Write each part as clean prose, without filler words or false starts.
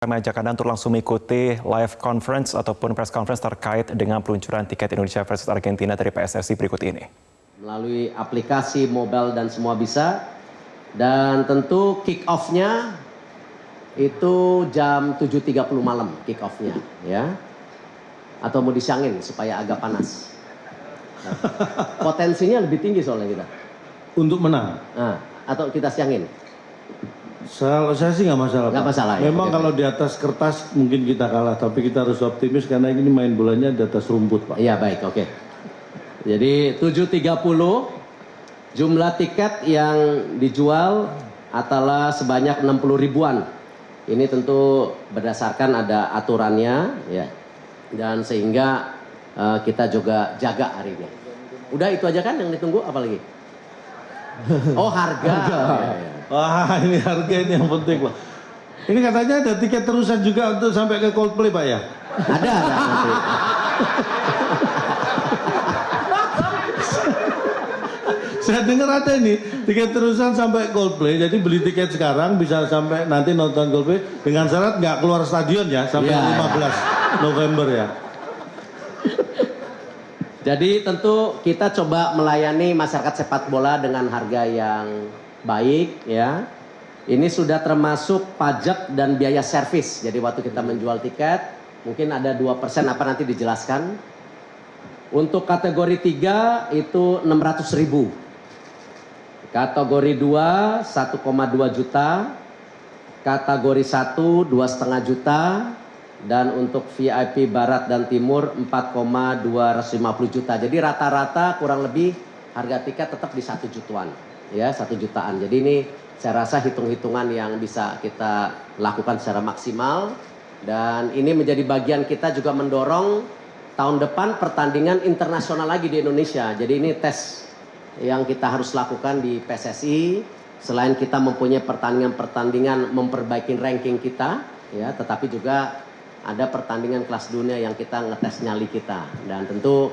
Kami ajak Anda untuk langsung mengikuti live conference ataupun press conference terkait dengan peluncuran tiket Indonesia versus Argentina dari PSSI berikut ini. Melalui aplikasi mobile dan semua bisa. Dan tentu kick off-nya itu jam 7.30 malam kick off-nya, ya. Atau mau disiangin supaya agak panas. Potensinya lebih tinggi soalnya kita. Untuk menang? Nah, atau kita siangin? Kalau saya sih nggak masalah. Nggak masalah ya. Memang kalau di atas kertas mungkin kita kalah, tapi kita harus optimis karena ini main bolanya di atas rumput, Pak. Iya, baik, oke. Jadi 7.30 jumlah tiket yang dijual adalah sebanyak 60 ribuan. Ini tentu berdasarkan ada aturannya, ya. Dan sehingga kita juga jaga hari ini. Udah itu aja kan yang ditunggu, apalagi? Oh, harga. Ya. Wah, ini harga ini yang penting, Pak. Ini katanya ada tiket terusan juga untuk sampai ke Coldplay, Pak, ya? Ada nanti. Saya dengar ada ini tiket terusan sampai Coldplay. Jadi beli tiket sekarang bisa sampai nanti nonton Coldplay dengan syarat nggak keluar stadion ya sampai 15 November ya. Jadi tentu kita coba melayani masyarakat sepak bola dengan harga yang baik, ya. Ini sudah termasuk pajak dan biaya servis. Jadi waktu kita menjual tiket mungkin ada 2% apa nanti dijelaskan. Untuk kategori 3 itu 600 ribu. Kategori 2 1,2 juta. Kategori 1 2,5 juta. Dan untuk VIP Barat dan Timur 4,250 juta. Jadi rata-rata kurang lebih harga tiket tetap di 1 jutaan, ya 1 jutaan. Jadi ini saya rasa hitung-hitungan yang bisa kita lakukan secara maksimal. Dan ini menjadi bagian kita juga mendorong tahun depan pertandingan internasional lagi di Indonesia. Jadi ini tes yang kita harus lakukan di PSSI. Selain kita mempunyai pertandingan-pertandingan memperbaiki ranking kita, ya, tetapi juga ada pertandingan kelas dunia yang kita ngetes nyali kita. Dan tentu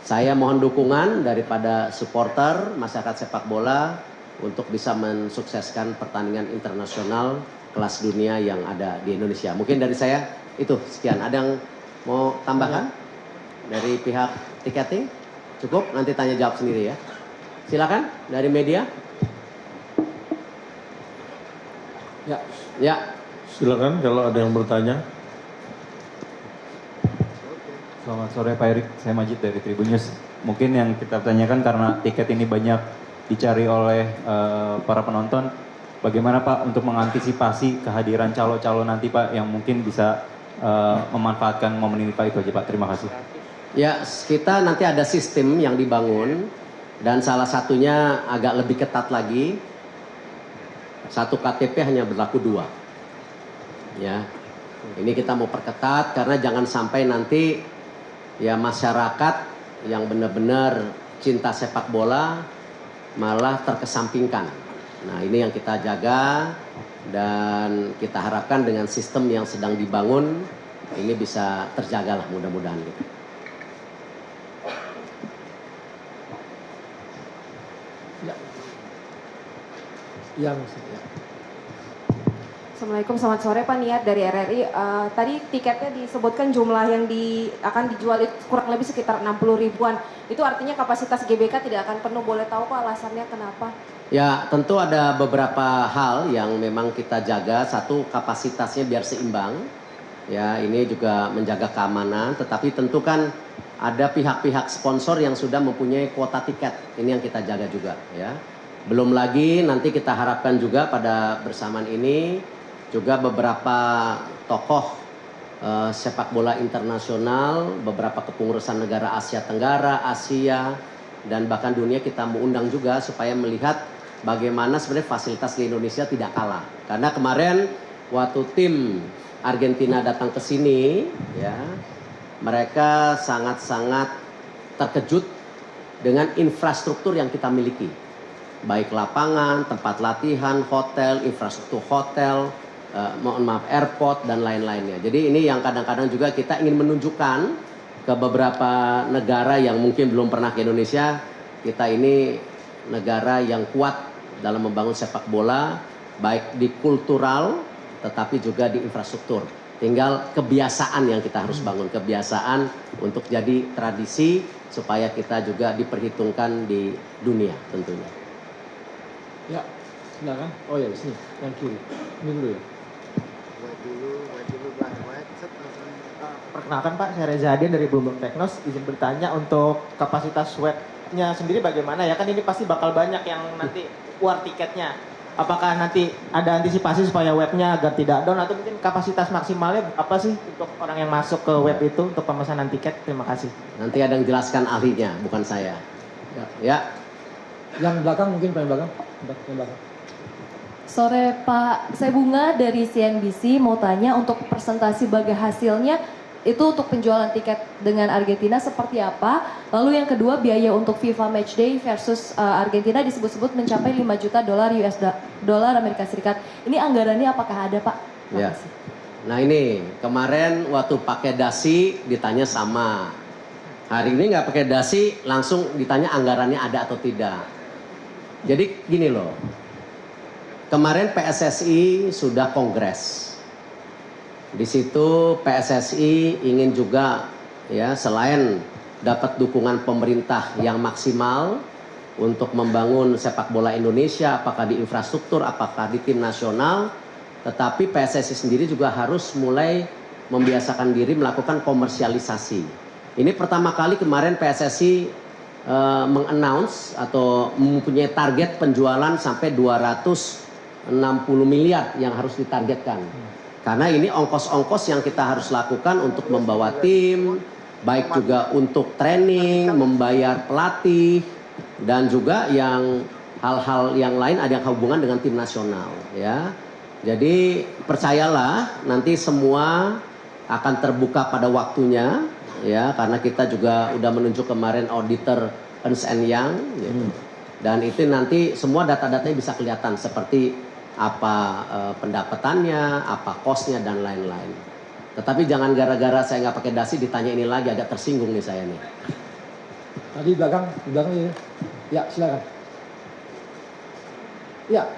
saya mohon dukungan daripada supporter masyarakat sepak bola untuk bisa mensukseskan pertandingan internasional kelas dunia yang ada di Indonesia. Mungkin dari saya itu sekian. Ada yang mau tambahkan dari pihak tiketing? Cukup, nanti tanya jawab sendiri ya. Silakan dari media. Ya. Silakan kalau ada yang bertanya. Selamat sore Pak Erik, saya Majid dari Tribun News. Mungkin yang kita tanyakan karena tiket ini banyak dicari oleh para penonton, bagaimana Pak untuk mengantisipasi kehadiran calo-calo nanti Pak yang mungkin bisa memanfaatkan momen ini Pak, itu aja Pak, terima kasih. Ya, kita nanti ada sistem yang dibangun dan salah satunya agak lebih ketat lagi. Satu KTP hanya berlaku 2. Ya, ini kita mau perketat karena jangan sampai nanti ya masyarakat yang benar-benar cinta sepak bola malah terkesampingkan. Nah, ini yang kita jaga dan kita harapkan dengan sistem yang sedang dibangun ini bisa terjaga lah mudah-mudahan gitu. Ya. Assalamualaikum, selamat sore Pak, Niat dari RRI. Tadi tiketnya disebutkan jumlah yang akan dijual itu kurang lebih sekitar 60 ribuan. Itu artinya kapasitas GBK tidak akan penuh. Boleh tahu Pak alasannya kenapa? Ya, tentu ada beberapa hal yang memang kita jaga. Satu, kapasitasnya biar seimbang. Ya, ini juga menjaga keamanan. Tetapi tentu kan ada pihak-pihak sponsor yang sudah mempunyai kuota tiket. Ini yang kita jaga juga, ya. Belum lagi nanti kita harapkan juga pada bersamaan ini juga beberapa tokoh sepak bola internasional, beberapa kepengurusan negara Asia Tenggara, Asia, dan bahkan dunia kita mau undang juga supaya melihat bagaimana sebenarnya fasilitas di Indonesia tidak kalah. Karena kemarin waktu tim Argentina datang ke sini, ya, mereka sangat-sangat terkejut dengan infrastruktur yang kita miliki. Baik lapangan, tempat latihan, hotel, infrastruktur hotel, airport dan lain-lainnya. Jadi ini yang kadang-kadang juga kita ingin menunjukkan ke beberapa negara yang mungkin belum pernah ke Indonesia. Kita ini negara yang kuat dalam membangun sepak bola, baik di kultural tetapi juga di infrastruktur. Tinggal kebiasaan yang kita harus bangun, kebiasaan untuk jadi tradisi supaya kita juga diperhitungkan di dunia tentunya. Ya, silakan. Oh ya, di sini, yang kiri. Ini dulu ya. Perkenalkan Pak, saya Reza Hadian dari Bloomberg Technos. Izin bertanya untuk kapasitas webnya sendiri bagaimana ya? Kan ini pasti bakal banyak yang nanti war tiketnya. Apakah nanti ada antisipasi supaya webnya agar tidak down atau mungkin kapasitas maksimalnya apa sih untuk orang yang masuk ke web itu untuk pemesanan tiket? Terima kasih. Nanti ada yang jelaskan ahlinya, bukan saya. Ya. Yang belakang mungkin paling belakang. Yang belakang. Sore Pak, saya Bunga dari CNBC mau tanya untuk presentasi bagi hasilnya itu untuk penjualan tiket dengan Argentina seperti apa? Lalu yang kedua biaya untuk FIFA Matchday versus Argentina disebut-sebut mencapai 5 juta dolar Amerika Serikat. Ini anggarannya apakah ada Pak? Ya. Nah ini kemarin waktu pakai dasi ditanya sama. Hari ini nggak pakai dasi langsung ditanya anggarannya ada atau tidak. Jadi gini loh. Kemarin PSSI sudah kongres. Di situ PSSI ingin juga ya selain dapat dukungan pemerintah yang maksimal untuk membangun sepak bola Indonesia, apakah di infrastruktur, apakah di tim nasional, tetapi PSSI sendiri juga harus mulai membiasakan diri melakukan komersialisasi. Ini pertama kali kemarin PSSI mengannounce atau mempunyai target penjualan sampai 260 miliar yang harus ditargetkan. Karena ini ongkos-ongkos yang kita harus lakukan untuk membawa tim, baik juga untuk training, membayar pelatih, dan juga yang hal-hal yang lain ada yang hubungan dengan tim nasional. Ya, jadi percayalah nanti semua akan terbuka pada waktunya, ya karena kita juga udah menunjuk kemarin auditor Ernst & Young, gitu. Dan itu nanti semua data-datanya bisa kelihatan seperti apa pendapatannya, apa kosnya dan lain-lain. Tetapi jangan gara-gara saya nggak pakai dasi ditanya ini lagi, agak tersinggung nih saya nih. Tadi di belakang ini. Ya, silakan. Ya.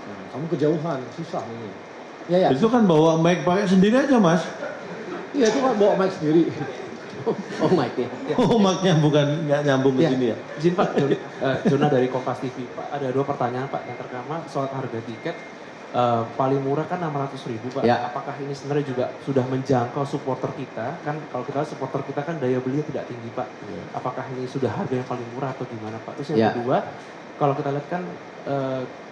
Nah, kamu kejauhan, susah ini. Ya, ya. Itu kan bawa mic pakai sendiri aja Mas. Iya, itu kan bawa mic sendiri. Oh mic-nya. Oh mic-nya bukan nggak nyambung ke Ya. sini ya. Izin Pak, Jona dari Kompas TV. Pak, ada 2 pertanyaan Pak. Yang pertama soal harga tiket paling murah kan 600.000 Pak. Ya. Apakah ini sebenarnya juga sudah menjangkau supporter kita? Kan kalau kita lihat supporter kita kan daya belinya tidak tinggi Pak. Apakah ini sudah harga yang paling murah atau gimana Pak? Terus yang Ya. kedua, kalau kita lihat kan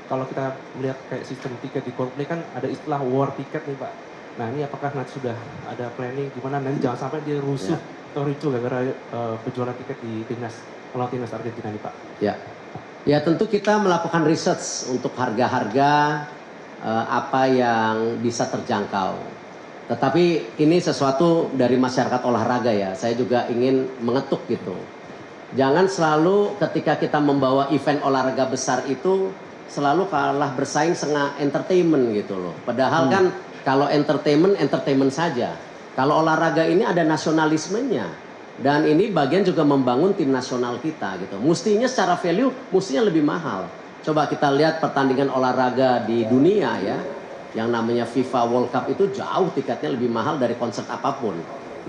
kalau kita melihat kayak sistem tiket di Coldplay kan ada istilah war tiket nih Pak. Nah ini apakah nanti sudah ada planning gimana nanti jangan sampai dia rusuh atau ricu gara-gara penjualan tiket di timnas Argentina nih Pak. Ya, ya tentu kita melakukan research untuk harga-harga apa yang bisa terjangkau. Tetapi ini sesuatu dari masyarakat olahraga ya. Saya juga ingin mengetuk gitu. Jangan selalu ketika kita membawa event olahraga besar itu selalu kalah bersaing dengan entertainment gitu loh. Padahal kan kalau entertainment saja. Kalau olahraga ini ada nasionalismenya. Dan ini bagian juga membangun tim nasional kita gitu. Mestinya secara value, mestinya lebih mahal. Coba kita lihat pertandingan olahraga di dunia ya. Yang namanya FIFA World Cup itu jauh tiketnya lebih mahal dari konser apapun.